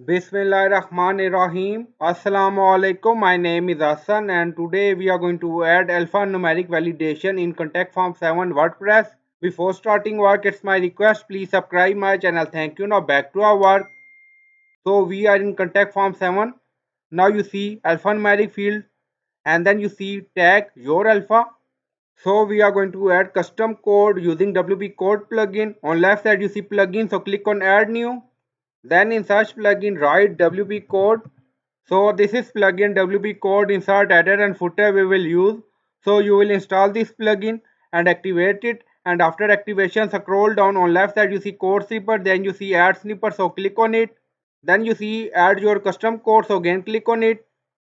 Bismillahirrahmanirrahim. Assalamu alaikum. My name is Hassan and today we are going to add alphanumeric validation in contact form 7 WordPress. Before starting work, it's my request, please subscribe my channel. Thank you. Now back to our work. So we are in contact form 7. Now you see alphanumeric field and then you see tag your alpha. So we are going to add custom code using WP code plugin. On left side you see plugin, so click on add new. Then in search plugin write WP code. So this is plugin WP code insert header and footer we will use. So you will install this plugin and activate it, and after activation scroll down. On left side you see code snippet, then you see add snippet, so click on it. Then you see add your custom code, so again click on it.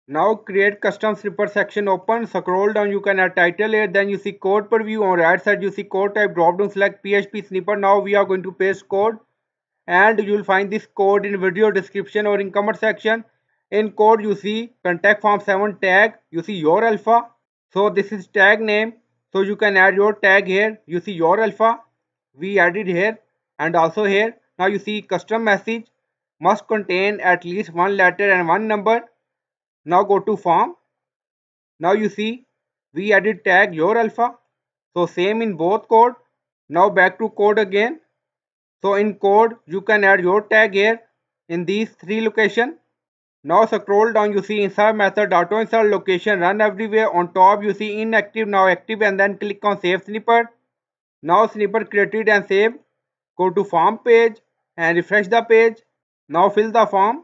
Now create custom snippet section open, scroll down, you can add title here, then you see code preview. On right side you see code type, drop down select PHP snippet. Now we are going to paste code and you will find this code in video description or in comment section. In code you see contact form 7 tag, you see your alpha, so this is tag name, so you can add your tag here. You see your alpha, we added here, and also here. Now you see custom message must contain at least one letter and one number. Now go to form. Now you see we added tag your alpha, so same in both code. Now back to code again. So in code you can add your tag here in these three locations. Now scroll down, you see insert method auto insert location run everywhere. On top you see inactive, now active, and then click on save snippet. Now snippet created and saved. Go to form page and refresh the page. Now fill the form.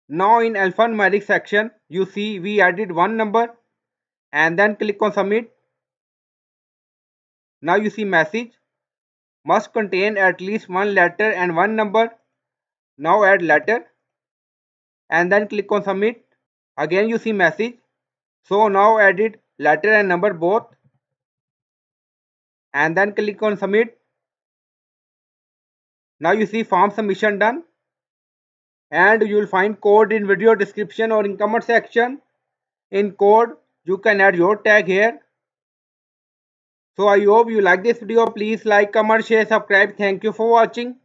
Now in alphanumeric section you see we added one number and then click on submit. Now you see message must contain at least one letter and one number. Now add letter and then click on submit. Again you see message, so now edit letter and number both and then click on submit. Now you see form submission done, and you will find code in video description or in comment section. In code you can add your tag here. So I hope you like this video. Please like, comment, share, subscribe. Thank you for watching.